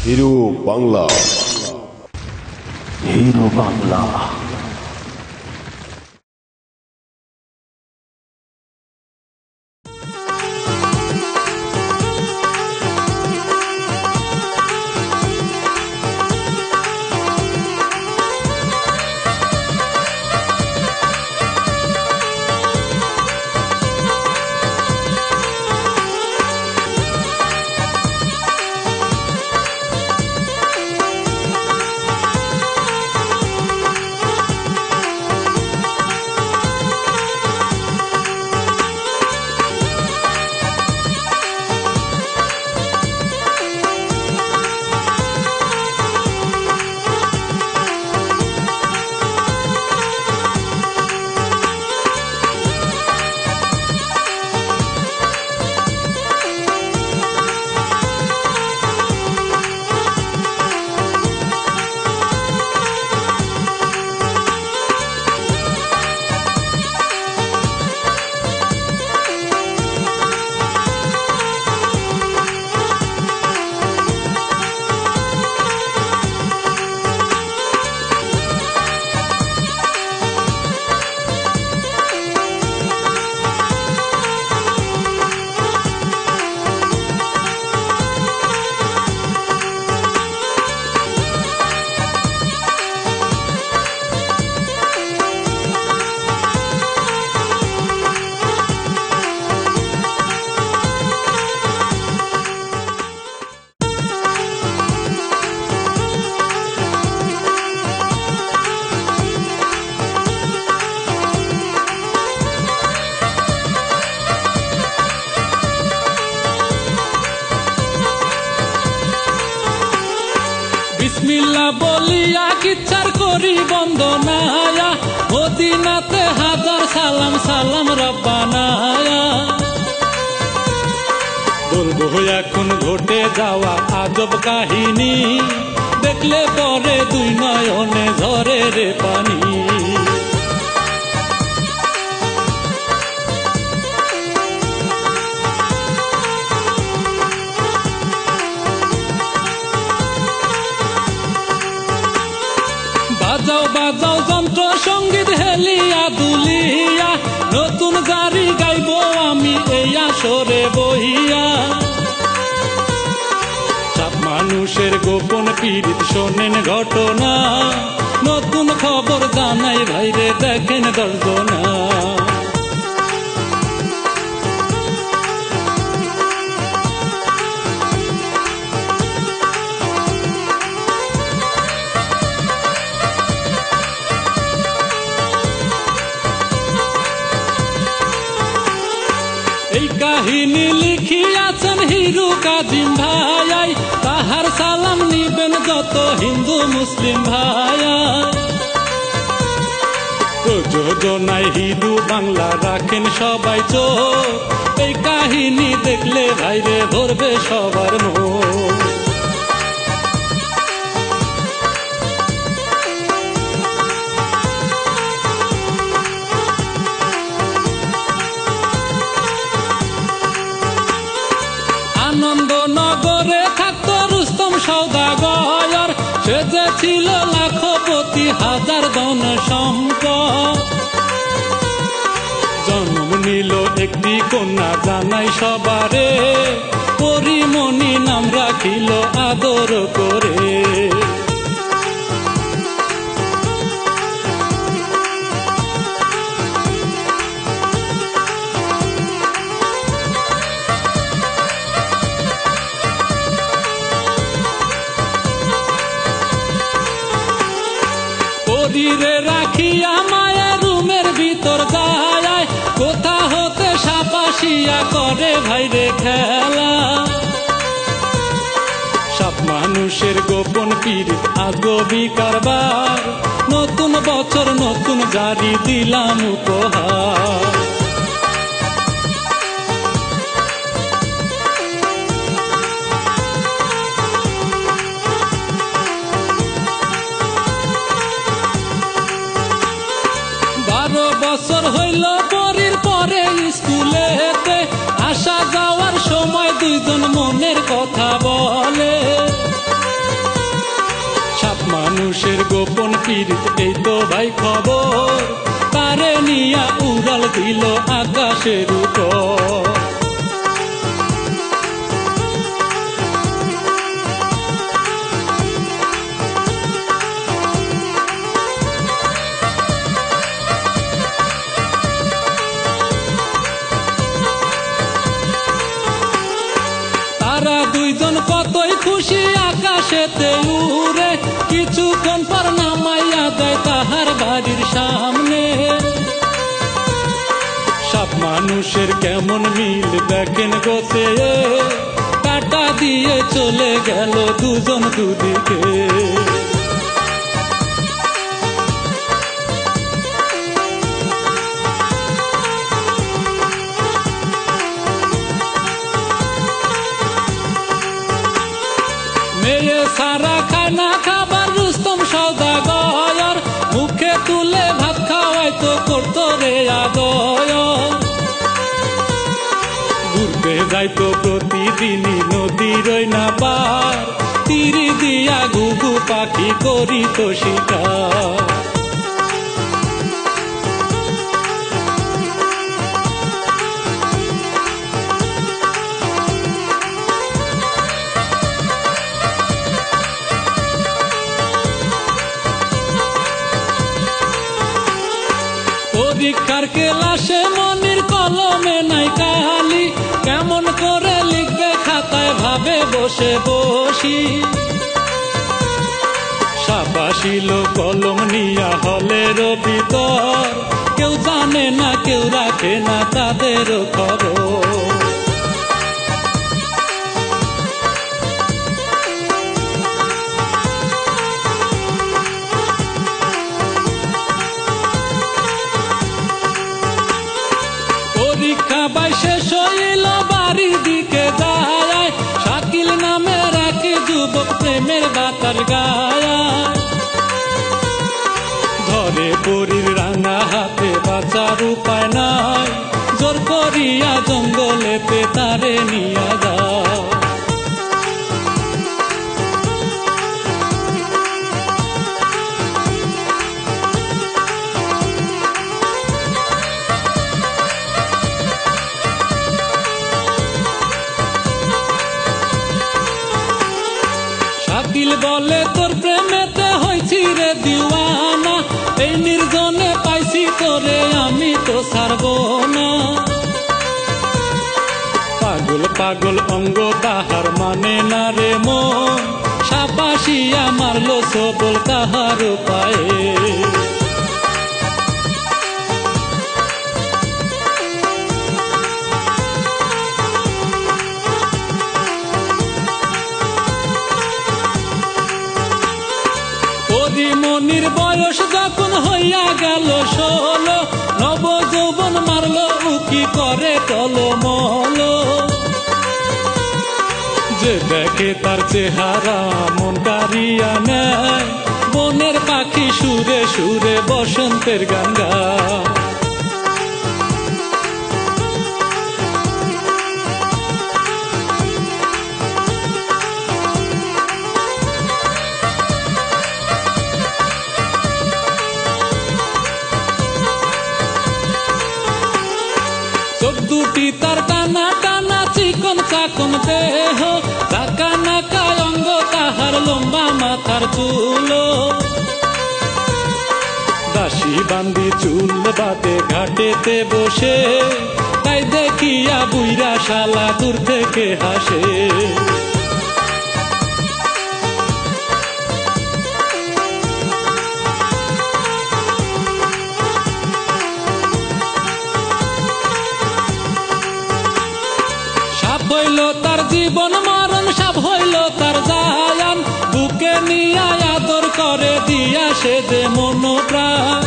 Hero Bangla. Hero Bangla. বিসমিল্লাহ বলিয়া কিচ্ছার করি বন্দনায়া, মদিনাতে হাজার সালাম সালাম রব্বানায়া। বলবো এখন ঘটে যাওয়া আজব কাহিনী, দেখলে পরে দুই নয়নে ঝরে রে পানি। বাজাও বাজাও যন্ত্র সঙ্গীত হেলিয়া দুলিয়া, নতুন গাড়ি গাইব আমি এই আসরে বহিয়া। সব মানুষের গোপন পীড়িত শোনেন ঘটনা, নতুন খবর জানাই ভাইরে দেখেন দর্শনা। এই কাহিনী লিখিয়াছেন হিরু কাজিম ভাই, তাহার সালাম নিবেন যত হিন্দু মুসলিম ভাই। প্রযোজনায় হিরু বাংলা রাখেন সবাই চোখ, এই কাহিনী দেখলে ভাইরে ধরবে সবার মন। আনন্দনগরে থাকত রুস্তম সওদাগর, সে যে ছিল লাখপতি হাজার ধন সম্পদ। জন্ম নিল একটি কন্যা জানাই সবারে, পরিমণি নাম রাখিল আদর করে। শরীরে রাখিয়া মায়ের রুমের ভিতর যায়, কোথা হতে সাপাশিয়া করে ভাইরে খেলা। সব মানুষের গোপন পীড়িত আজবি কারবার, নতুন বছর নতুন গাড়ি দিলাম উপহার। বছর হইল পরীর পরে স্কুলেতে, আসা যাওয়ার সময় দুইজন মনের কথা বলে। মানুষের গোপন পীড়িত এই তো ভাই খবর, তারে নিয়া উড়াল দিল আকাশের উপর। তারা দুইজন কতই খুশি আকাশেতে উড়ে, কিছুক্ষণ পর নামাইয়া দেয় তাহার বাড়ির সামনে। সব মানুষের কেমন মিল দেখেন গোছে, কাটা দিয়ে চলে গেল দুজন দুদিকে। মেয়ে সারা খায় না খাবার রুস্তম সওদাগর, মুখে তুলে ভাত খাওয়াইতো করতো রে আদর। ঘুরতে যাইতো প্রতিদিনই নদীর ওই না পার, তীরি দিয়া ঘুঘু পাখি করিত শিকার। পরীক্ষার ক্লাসে মনির কলমে নাই কালি, কেমন করে লিখবে খাতায় ভাবে বসে বসি। সাবাসিল কলম নিয়া হলের ভিতর, কেউ জানে না কেউ রাখে না তাদের খবর। পরীক্ষা বাই শেষ হইল বাড়ির দিকে যায়, শাকিল নামের এক যুবক প্রেমের বাতাস গায়। ধরে পরীর রাঙা হাতে বাঁচার উপায় নাই, জোর করিয়া জঙ্গলেতে তারে নিয়া যায়। শাকিল বলে তোর প্রেমেতে হইছি রে দিওয়ানা, এই নির্জনে পাইছি তোরে আমি তো ছাড়ব না। পাগল পাগল অঙ্গ তাহার মানে না রে মন, সাবাসিয়া মারলো সবল তাহার পায়ে। মনির বয়স যখন হইয়া গেল 16, নব যৌবন মারলো উকি করে টলমল। যে দেখে তার চেহারা মন কারিয়া নেয়, বনের পাখি সুরে সুরে বসন্তের গান গায়। চোখ দুটি তার টানা টানা চিকন চাকন দেহ, চাকা নাকা অঙ্গ তাহার লম্বা মাথার চুল। দাসী বান্দি চুল বাদে ঘাটেতে বসে, তাই দেখিয়া বুইরা শালা দূর থেকে হাসে। হইল তার জীবন মরণ, সব হইল তার জায়ান, বুকে নিয়া আদর করে দিয়া সে যে মন প্রাণ।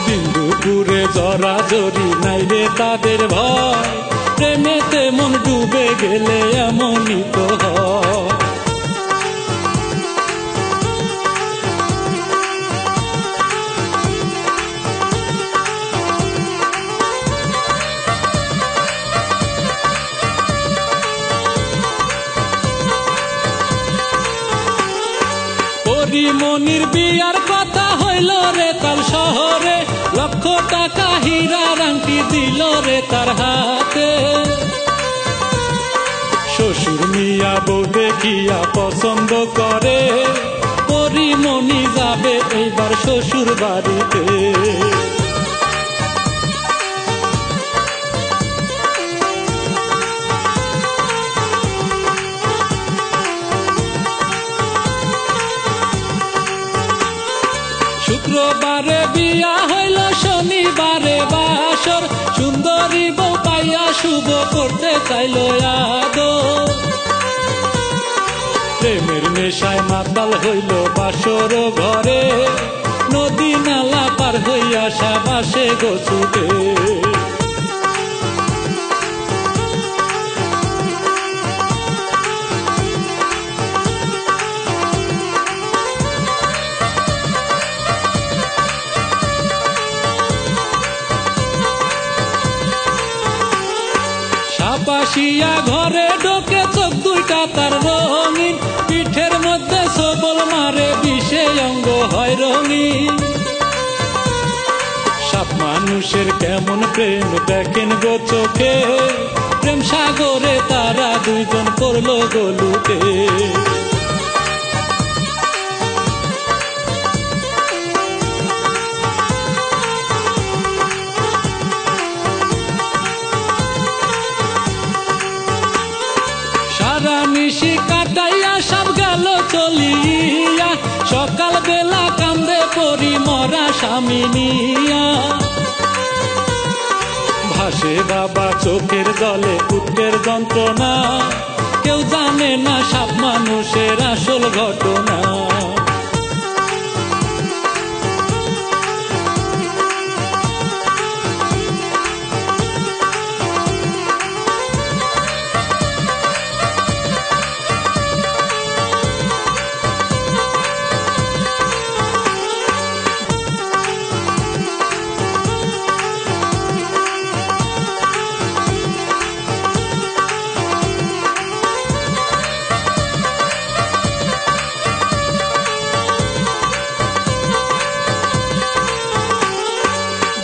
বিন্দুপুরে জরা জরি নাই রে তাদের ভয়, প্রেমেতে মন ডুবে গেলে এমনই তো হয়। পরিমণির বিয়ার কথা হইল রে তার শহরে, লক্ষ টাকা হীরার আংটি দিল রে তার হাতে। শ্বশুর মিয়া বউ দেখিয়া পছন্দ করে, পরিমণি যাবে এইবার শ্বশুর বাড়িতে। শুক্রবারে বিয়া হইল, শনিবারে বাসর, সুন্দরী বউ পাইয়া শুভ করতে চাইল আদর। প্রেমের নেশায় মাতাল হইল বাসর ঘরে, নদী নালা পার হইয়া সাবাসে গোছুতে। সাপাশিয়া ঘরে ঢোকে, চোখ দুইটা তার রঙিন, পিঠের মধ্যে সবল মারে, বিষে অঙ্গ হয় রঙিন। সাপ মানুষের কেমন প্রেম দেখেন গো চোখে, প্রেম সাগরে তারা দুইজন করলো গলুকে। নিশি কাটাইয়া সব গেল চলিয়া, সকাল বেলা কান্দে পরি মরা স্বামী নিয়া। ভাসে বাবা চোখের জলে পুত্রের যন্ত্রণা, কেউ জানে না সাপ মানুষের আসল ঘটনা।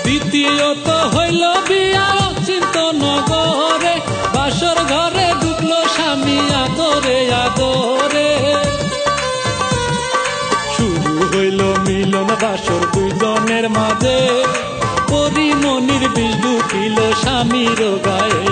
দ্বিতীয়ত হইল বিয়া অচিন্ত নগরে, বাসর ঘরে ঢুকলো স্বামী আদরে আদরে। শুরু হইল মিলন বাসর দুইজনের মাঝে, পরিমণির বিষ ঢুকিল স্বামীর গায়ে।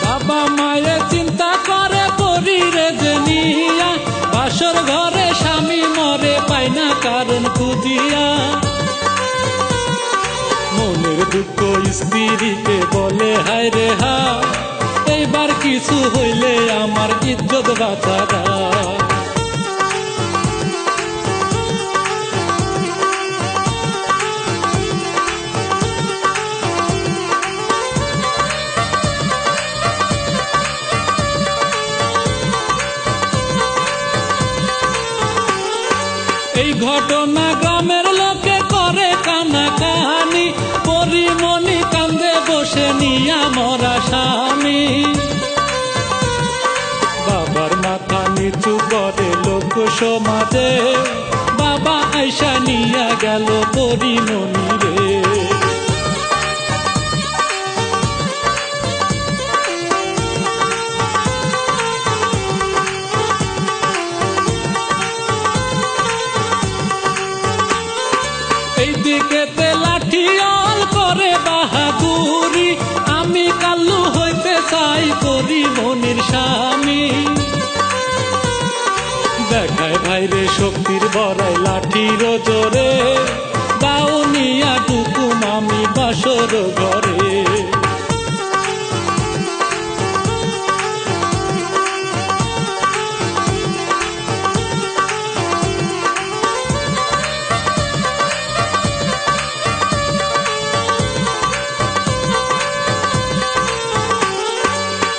বাবা মায়ে চিন্তা করে পরিরে যে নিয়া, বাসর ঘরে স্বামী মরে পায় না কারণ খুঁজিয়া। মনের দুঃখ স্ত্রীকে বলে হায় রে হা, এইবার কিছু হইলে আমার ইজ্জত বাঁচারা। এই ঘটনা গ্রামের লোকে করে কানাকানি, পরিমণি কান্দে বসে নিয়া মরা স্বামী। বাবার মাথা নিচু করে লোক সমাজে, বাবা আইসা নিয়া গেল পরিমণি রে। এইদিকে লাঠিয়াল করে বাহাদুরি, আমি কাল্লু হইতে চাই পরিমণির স্বামী। দেখায় ভাইরে শক্তির বড়াই লাঠির জোরে, বাউনিয়া টুকুম আমি বাসর ঘরে।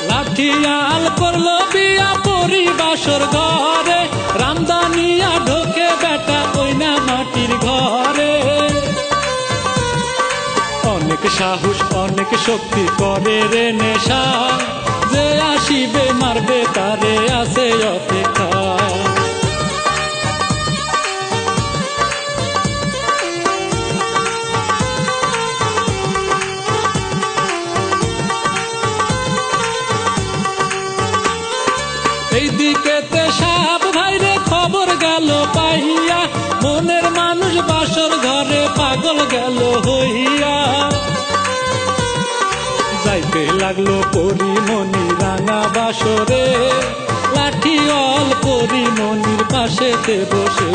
লাঠিয়াল করলো বিয়া পরিবাসর ঘরে, রামদানিয়া ঢোকে বেটা ওই না মাটির ঘরে। সাহস অনেক শক্তি করে রে নেশা, যে আসিবে মারবে তারে আছে অপেক্ষা। এইদিকেতে সাপ ভাইরে খবর গেল পাইয়া, মনের মানুষ বাসর ঘরে পাগল গেল হইয়া। যাইতে লাগলো পরিমণি রাঙা বাসরে, লাঠি অল পরিমণির পাশেতে বসে।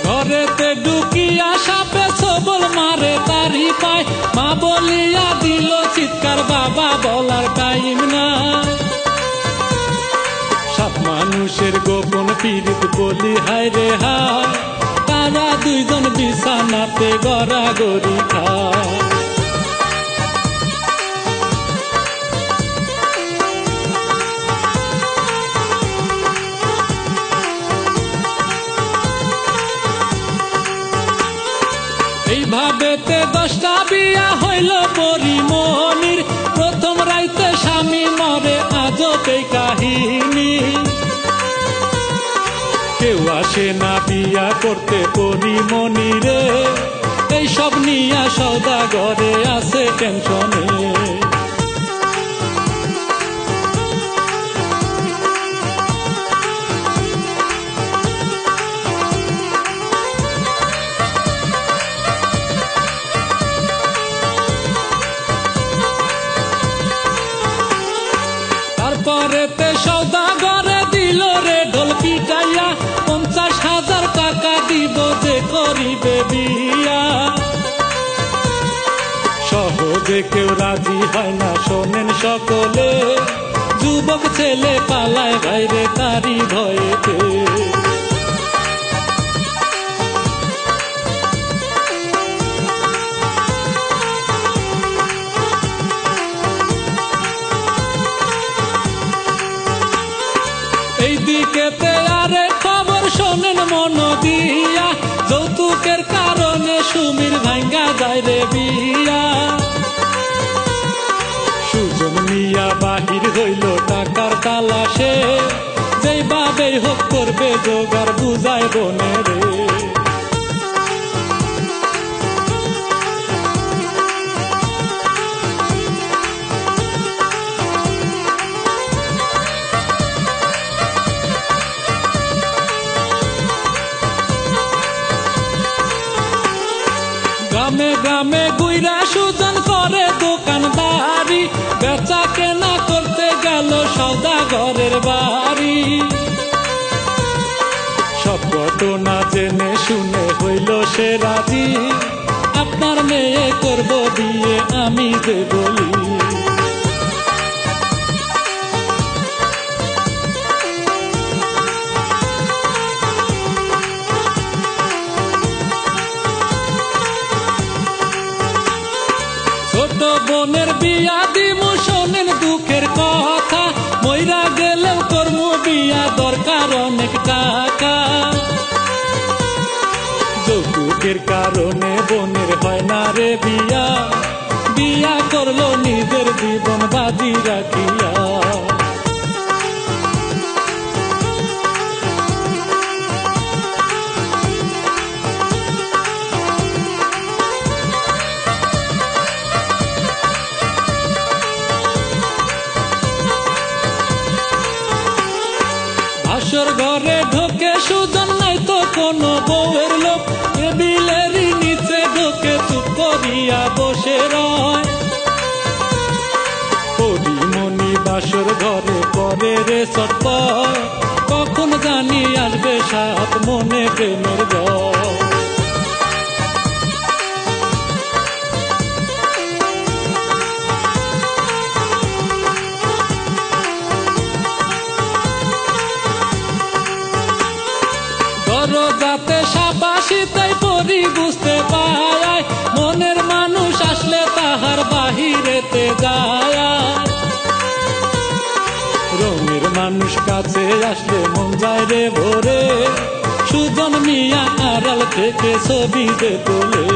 ঘরেতে ঢুকিয়া সাপে সবল মারে তারি পায়, মা বলিয়া দিল চিৎকার, বাবা বলার টাইম নাই। সাপ মানুষের গোপন পীড়িত বলি হায় রে হায়, তারা দুইজন বিছানাতে গড়াগড়ি খায়। এইভাবেতে 10টা বিয়া হইল পরিমণির, প্রথম রাইতে স্বামী মরে আজব এই কাহিনী। কেউ আসে না বিয়া করতে পরিমণিরে, এইসব নিয়া সওদাগরে আছে টেনশনে। পরেতে সওদাগরে দিল রে ঢোল পিটাইয়া, 50,000 টাকা দিব যে করিবে বিয়া। সহজে কেউ রাজি হয় না শোনেন সকলে, যুবক ছেলে পালায় বাইরে তারি ভয়েতে। এইদিকেতে আরে খবর শোনেন মন দিয়া, যৌতুকের কারণে সুমির ভাঙ্গা যায় রে বিয়া। সুজন মিয়া বাহির হইল টাকার তালাশে, যেই ভাবে হোক করবে জোগাড় বুঝায় বনে রে। গ্রামে গ্রামে গুইরা সুজন করে দোকানদারি, বেচা কেনা করতে গেল সওদাগরের বাড়ি। সব ঘটনা জেনে শুনে হইল সে রাজি, আপনার মেয়ে করব বিয়ে আমি যে বলি। ছোট বোনের বিয়া দিমু শোনেন দুঃখের কথা, মইরা গেলেও করমু বিয়া দরকার অনেক টাকা। যৌতুকের কারণে বোনের হয় না রে বিয়া, বিয়া করলো নিজের জীবন বাজি রাখিয়া। বাসর ঘরে ঢোকে সুজন, নাই তো কোনো বউয়ের লোক, টেবিলেরই নিচে ঢোকে চুপ করিয়া বসে রয়। পরিমণি বাসর ঘরে করে রে চটপট, কখন জানি আসবে সাপ মনে প্রেমের জল। দরজাতে সাপ আসিতেই পরি বুঝতে পায়, কাছে আসলে মন যায় রে ভোরে, সুজন মিয়া আড়াল থেকে ছবি দে তোলে।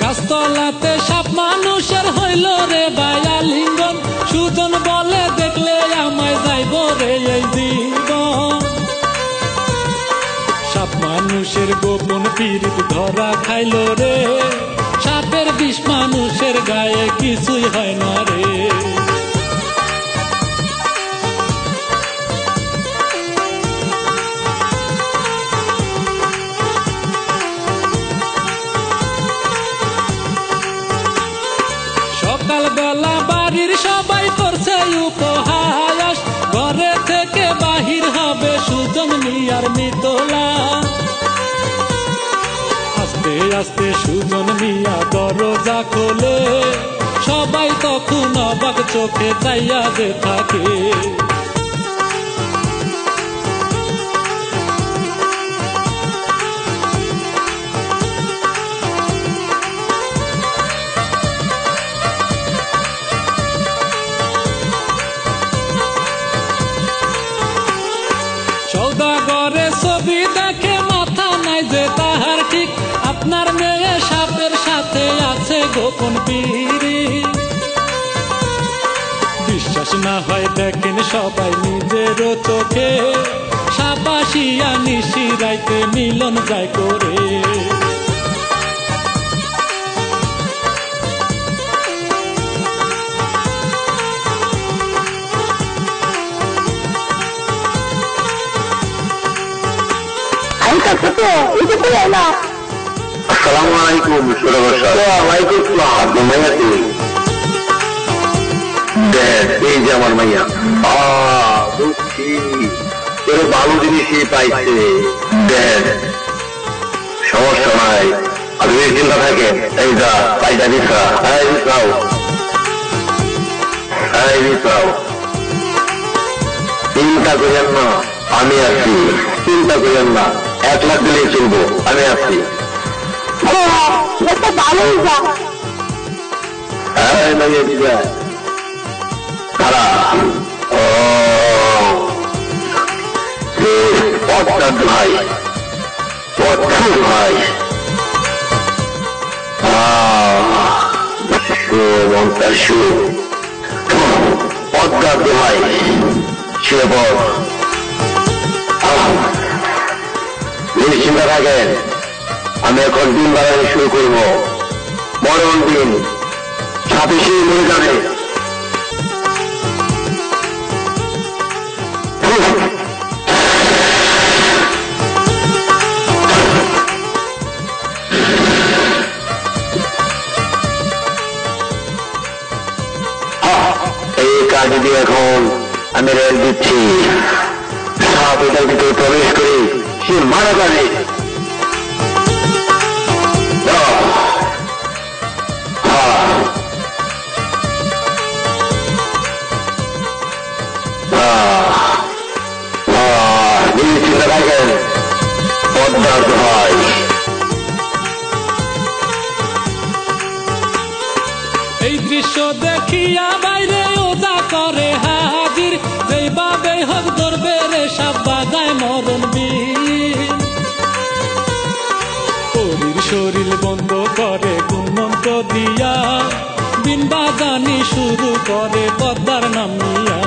গাছতলাতে সাপ মানুষের হইল রে বায়া লিঙ্গন, সুজন বলে দেখলে আমায় যাইব রে এই জীবন। সাপ মানুষের গোপন পীড়িত ধরা খাইল রে, সাপের বিষ মানুষের গায়ে কিছুই হয় না রে। সকালবেলা বাড়ির সবাই করছে উপহাস, ঘরে থেকে বাহির হবে সুজন মিয়ার মিতলা। আস্তে আস্তে সুজন মিয়া দরজা খোলে, সবাই তখন অবাক চোখে চাইয়া যে থাকে। সৌদাগরে ছবি দেখে মাথা নাই যে তাহার ঠিক, আপনার মেয়ে সাপের সাথে আছে গোপন পিড়ি। বিশ্বাস না হয় দেখেন সবাই নিজেরও চোখে, সাপ আসিয়া নিশি রাইতে মিলন যায় করে। আসসালামু আলাইকুম। ওয়ালাইকুম আসসালাম। মাইয়া তুমি দেখ, এই যে আমার মাইয়া। বুঝছি, তোর ভালো জিনিসই পাইছে। দেখ সমস্যা নাই, আপনি চিন্তা থাকেন। এই যা পাইটা দিছা, চিন্তা করেন না, আমি আছি। চিন্তা করেন না, 1 লাখ দিলেই চলবো, আমি আছি। ভাই ভাই পদ্মার দোহাই শুয়ে পড়। নিশ্চিন্তা থাকেন, আমি এখন দিন বাড়ানো শুরু করব। মরণ দিন 26 মরে যাবে। এই কাজ দিয়ে এখন আমি রেল দিচ্ছি, সাপ এটার ভিতরে প্রবেশ করে সে মারা যাবে। চিন্তা রাখেন, পদ্মার দোহাই। এই দৃশ্য দেখিয়া বাইরে ওজা করে হাজির, যেই বাবে হোক ধরবে রে সাপ বাজায় মরণ বীর। পরীর শরীর বন্ধ করে গুণমন্ত্র দিয়া, বিন বাজানি শুরু করে পদ্মার নামিয়া।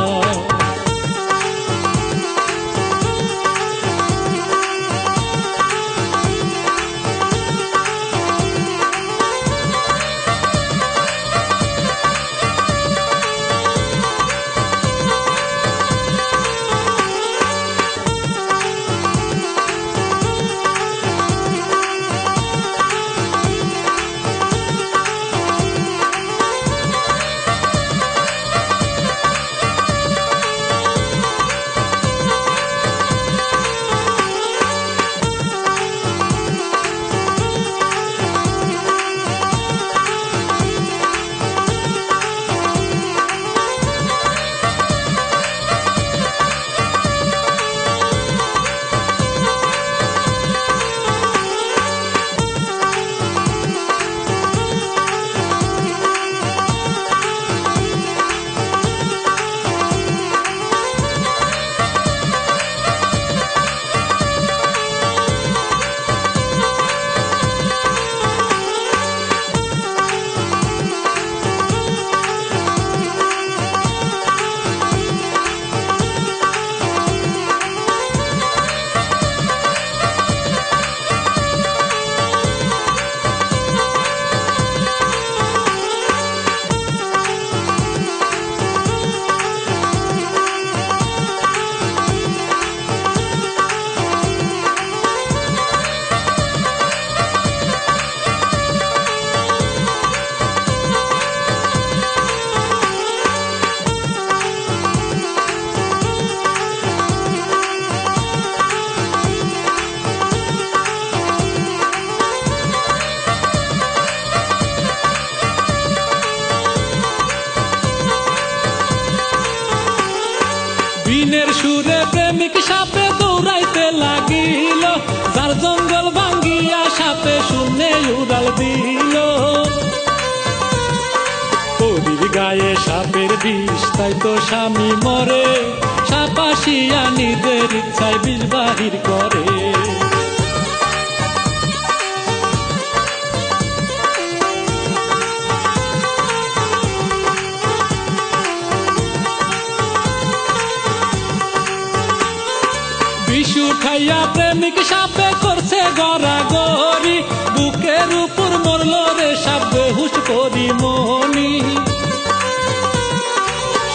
দিনের সুরে প্রেমিক সাপে দৌড়াইতে লাগিল, যার জঙ্গল ভাঙ্গিয়া সাপে শূন্যে উড়াল দিল। পরীর গায়ে সাপের বিষ, তাই তো স্বামী মরে, সাপ আসিয়া নিজের ইচ্ছায় বিষ বাহির করে। বিষ উঠাইয়া প্রেমিক সাপে করছে গড়াগড়ি, বুকের উপর মরল রে সাপ বেহুশ করি মনি।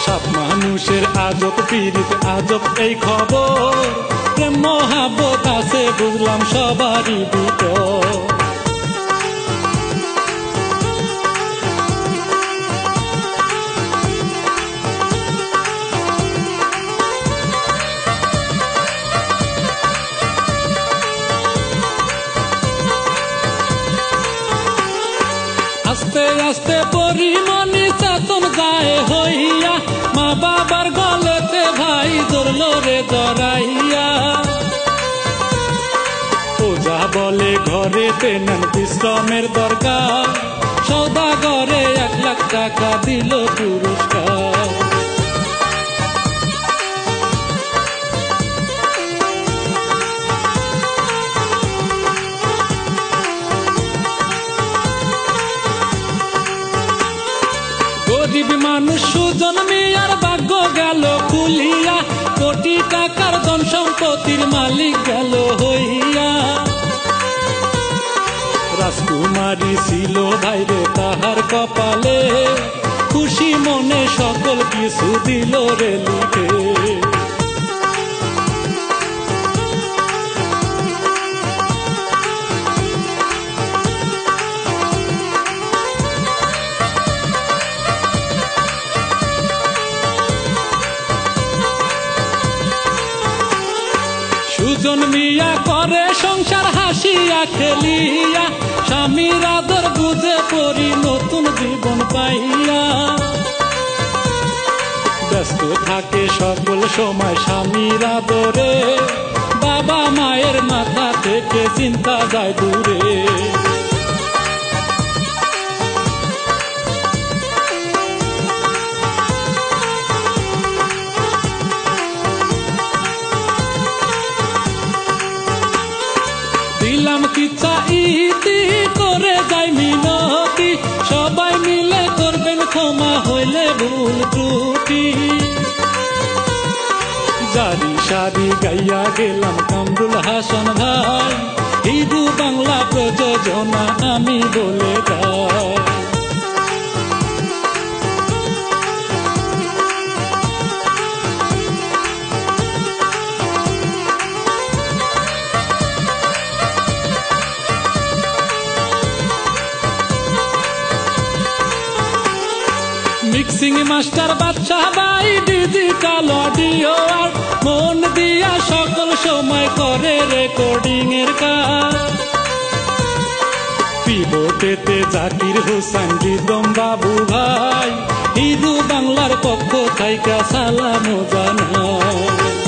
সাপ মানুষের আজব পীড়িত, আজব এই খবর, প্রেম মহাবত আছে বুঝলাম সবারই ভিতর। আস্তে আস্তে পরিমণি চেতন যায় হইয়া, মা বাবার গলেতে ভাই ধরল রে জড়াইয়া। ওজা বলে ঘরেতে নেন বিশ্রামের দরকার, সওদাগরে 1 লাখ টাকা দিল পুরস্কার। গরিব মানুষ সুজন মিয়ার ভাগ্য গেল খুলিয়া, কোটি টাকার ধন সম্পত্তির মালিক গেল হইয়া। রাজকুমারী ছিল ভাইরে তাহার কপালে, খুশি মনে সকল কিছু দিল রে লিখে। সুজন মিয়া করে সংসার হাসিয়া খেলিয়া, স্বামীর আদর বুঝে পরি নতুন জীবন পাইয়া। ব্যস্ত থাকে সকল সময় স্বামীর আদরে, বাবা মায়ের মাথা থেকে চিন্তা যায় দূরে। দিলাম কি চাইতি করে যাই মিনতি, সবাই মিলে করবেন ক্ষমা হইলে ভুল ত্রুটি। জারি সারি গাইয়া গেলাম কামরুল হাসান ভাই, হিন্দু বাংলা প্রযোজনা আমি বলে যাই। মিক্সিং মাস্টার বাদশা ভাই, ডিজিটাল অডিও আর মন দিয়া সকল সময় করে রেকর্ডিং এর কাজ। পিবটেতে জাকির হোসেন রিদম বাবু ভাই, হিন্দু বাংলার পক্ষ থাইকা সালাম জানাই।